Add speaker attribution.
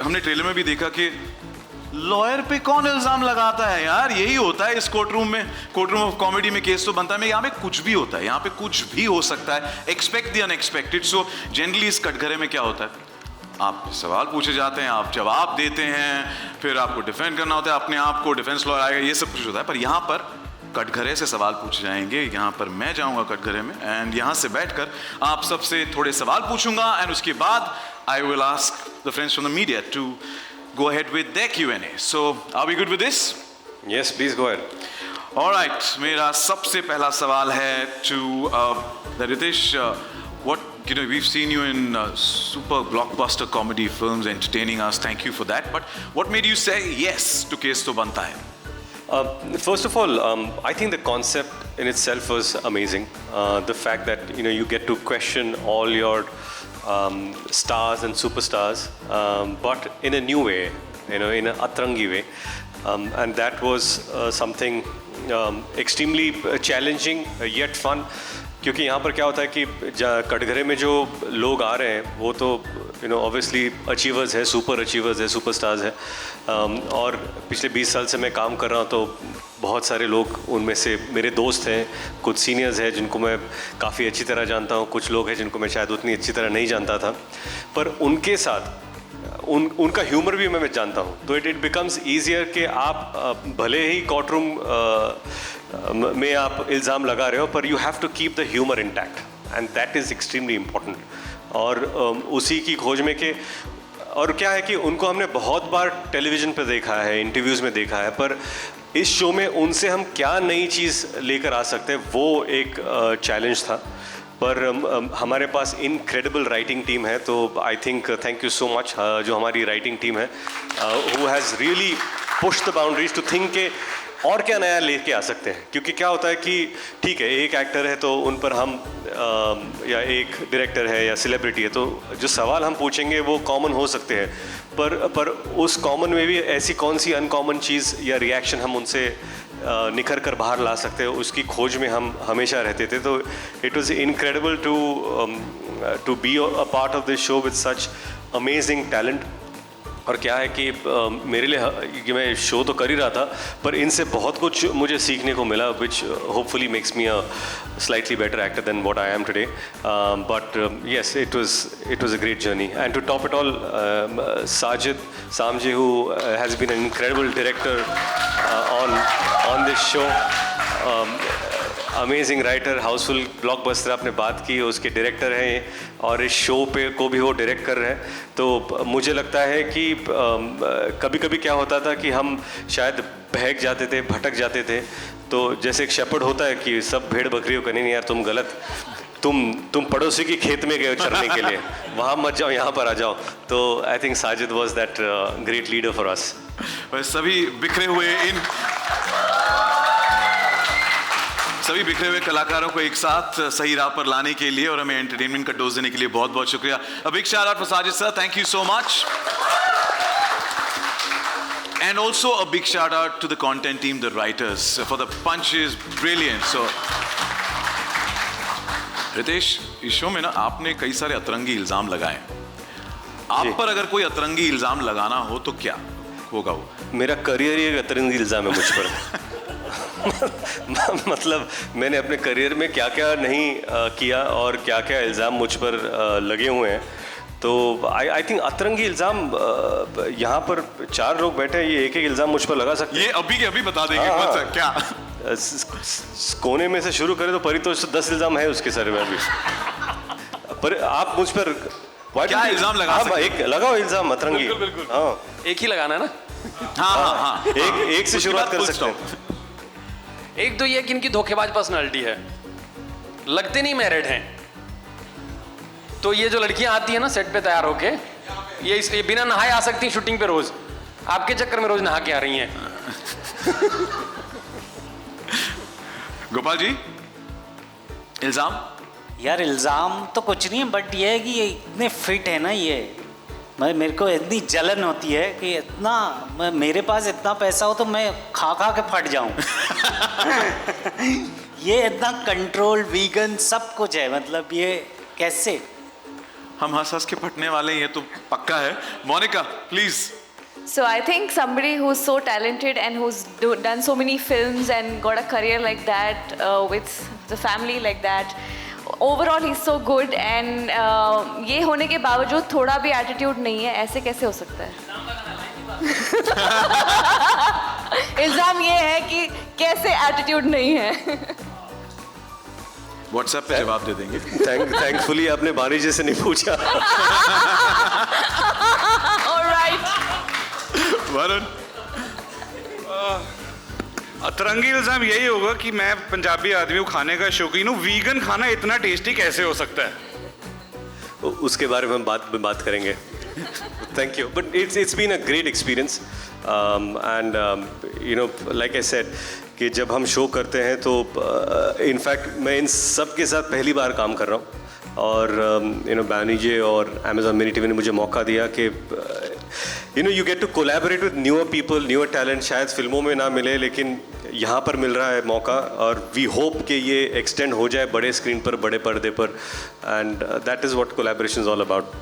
Speaker 1: हमने ट्रेलर में भी देखा कि लॉयर पे कौन इल्जाम लगाता है यार, यही होता है इस कोर्टरूम में, कोर्टरूम ऑफ कॉमेडी में केस तो बनता है। मैं यहाँ पे कुछ भी होता है, यहाँ पे कुछ भी हो सकता है, expect the unexpected. So generally इस कटघरे में क्या होता है, आप सवाल पूछे जाते हैं, आप जवाब देते हैं, फिर आपको डिफेंड करना होता है अपने आप को, डिफेंस लॉयर आएगा, ये सब कुछ होता है। पर यहाँ पर कटघरे से सवाल पूछे जाएंगे, यहाँ पर मैं जाऊँगा कटघरे में एंड यहाँ से बैठकर आप सबसे थोड़े सवाल पूछूंगा एंड उसके बाद I will ask the friends from the media to go ahead with their Q&A. So, are we good with this?
Speaker 2: Yes, please go ahead.
Speaker 1: All right. मेरा सबसे पहला सवाल है to Ritesh. What we've seen you in super blockbuster comedy films, entertaining us. Thank you for that. But what made you say yes to Kes To Banta Hai?
Speaker 2: First of all, I think the concept in itself was amazing. The fact that you get to question all your stars and superstars, but in a new way, in an atrangi way, and that was something extremely challenging yet fun. क्योंकि यहाँ पर क्या होता है कि कटघरे में जो लोग आ रहे हैं वो तो ऑब्वियसली अचीवर्स है, सुपर अचीवर्स है, सुपरस्टार्स है, और पिछले 20 साल से मैं काम कर रहा हूँ तो बहुत सारे लोग उनमें से मेरे दोस्त हैं, कुछ सीनियर्स हैं जिनको मैं काफ़ी अच्छी तरह जानता हूँ, कुछ लोग हैं जिनको मैं शायद उतनी अच्छी तरह नहीं जानता था, पर उनके साथ उनका ह्यूमर भी मैं जानता हूँ, तो इट बिकम्स ईजियर कि आप भले ही कोर्टरूम में आप इल्ज़ाम लगा रहे हो पर you have to keep the humour intact and that is extremely important. और उसी की खोज में कि और क्या है कि उनको हमने बहुत बार टेलीविज़न पे देखा है, इंटरव्यूज़ में देखा है, पर इस शो में उनसे हम क्या नई चीज़ लेकर आ सकते हैं वो एक चैलेंज था। पर हमारे पास इनक्रेडिबल राइटिंग टीम है, तो I think thank you so much जो हमारी राइटिंग टीम है who has really push the boundaries to think के और क्या नया लेके आ सकते हैं। क्योंकि क्या होता है कि ठीक है एक एक्टर है तो उन पर हम या एक डायरेक्टर है या सेलिब्रिटी है तो जो सवाल हम पूछेंगे वो कॉमन हो सकते हैं, पर उस कॉमन में भी ऐसी कौन सी अनकॉमन चीज़ या रिएक्शन हम उनसे निखर कर बाहर ला सकते हैं, उसकी खोज में हम हमेशा रहते थे। तो it was incredible to be a part of this show with such amazing talent. और क्या है कि मेरे लिए मैं शो तो कर ही रहा था पर इनसे बहुत कुछ मुझे सीखने को मिला which hopefully makes me a slightly better actor than what I am today. But yes it was a great journey and to top it all Sajid Samji who has been an incredible director on this show, amazing writer, Housefull blockbuster आपने बात की, उसके director हैं और इस show पे को भी वो डायरेक्ट कर रहे हैं। तो मुझे लगता है कि कभी कभी क्या होता था कि हम शायद बहक जाते थे, भटक जाते थे, तो जैसे एक शेपर्ड होता है कि सब भेड़ बकरियों का नहीं यार तुम गलत, तुम पड़ोसी की खेत में गए हो चरने के लिए, वहाँ मत जाओ यहाँ पर आ जाओ। तो I think Sajid was that great leader for us.
Speaker 1: सभी बिखरे हुए कलाकारों को एक साथ सही राह पर लाने के लिए और हमें एंटरटेनमेंट का डोज देने के लिए बहुत बहुत शुक्रिया। A big shout out for Sajid sir, thank you so much. And also a big shout out to the content team, the writers, for the punches, brilliant. So Ritesh, इस शो में ना आपने कई सारे अतरंगी इल्जाम लगाए, आप पर अगर कोई अतरंगी इल्जाम लगाना हो तो क्या होगा वो?
Speaker 2: मेरा करियर ही एक अतरंगी इल्जाम है मुझ पर। मतलब मैंने अपने करियर में क्या क्या नहीं किया और क्या क्या इल्ज़ाम मुझ पर लगे हुए हैं, तो आई थिंक अतरंगी इल्ज़ाम यहाँ पर 4 लोग बैठे हैं, ये एक एक इल्ज़ाम मुझ पर लगा सकते हैं।
Speaker 1: ये अभी के अभी बता देंगे। हाँ। क्या
Speaker 2: कोने में से शुरू करें तो परितोष 10 इल्ज़ाम है उसके सर में अभी, पर आप मुझ पर
Speaker 1: क्या इल्ज़ाम लगा सकते हैं?
Speaker 2: एक लगाओ इल्ज़ाम अतरंगी।
Speaker 3: बिल्कुल।
Speaker 2: हाँ,
Speaker 3: एक ही लगाना है ना।
Speaker 1: हाँ।
Speaker 2: एक से शुरुआत कर सकते हैं।
Speaker 3: एक तो ये कि इनकी धोखेबाज पर्सनालिटी है, लगते नहीं मैरिड हैं, तो ये जो लड़कियां आती है ना सेट पे तैयार होके, ये बिना नहाए आ सकती हैं शूटिंग पे रोज, आपके चक्कर में रोज नहा के आ रही हैं।
Speaker 1: गोपाल जी, इल्जाम?
Speaker 4: यार इल्ज़ाम तो कुछ नहीं है, बट ये है कि ये इतने फिट है ना, ये मेरे को इतनी जलन होती है कि इतना मेरे पास इतना पैसा हो तो मैं खा के फट जाऊं। ये इतना कंट्रोल, वीगन सब कुछ है, मतलब ये कैसे?
Speaker 1: हम हंस हंस के फटने वाले हैं, ये तो पक्का है। Monika please.
Speaker 5: So I think somebody who's so talented and who's done so many films and got a career like that, with the family like that, overall he's so good and ये होने के बावजूद थोड़ा भी attitude नहीं है, ऐसे कैसे हो सकता है? इल्जाम ये है कि कैसे attitude नहीं है।
Speaker 1: व्हाट्सएप पे जवाब दे देंगे।
Speaker 2: थैंकफुली आपने बानी जी से नहीं पूछा।
Speaker 5: All right.
Speaker 1: वरुण।
Speaker 6: अतरंगी इल्जाम यही होगा कि मैं पंजाबी आदमी हूँ, खाने का शौकीन हूँ, वीगन खाना इतना टेस्टी कैसे हो सकता है?
Speaker 2: उसके बारे में हम बात करेंगे। Thank you. But it's been a great experience, and you know, like I said, कि जब हम शो करते हैं तो इनफैक्ट मैं इन सब के साथ पहली बार काम कर रहा हूँ, और यू नो बैनीजे और Amazon Mini TV ने मुझे मौका दिया कि you know you get to collaborate with newer people, newer talent. शायद फिल्मों में ना मिले, लेकिन यहाँ पर मिल रहा है मौका, और वी होप कि ये एक्सटेंड हो जाए बड़े स्क्रीन पर, बड़े पर्दे पर, and that is what collaboration is all about.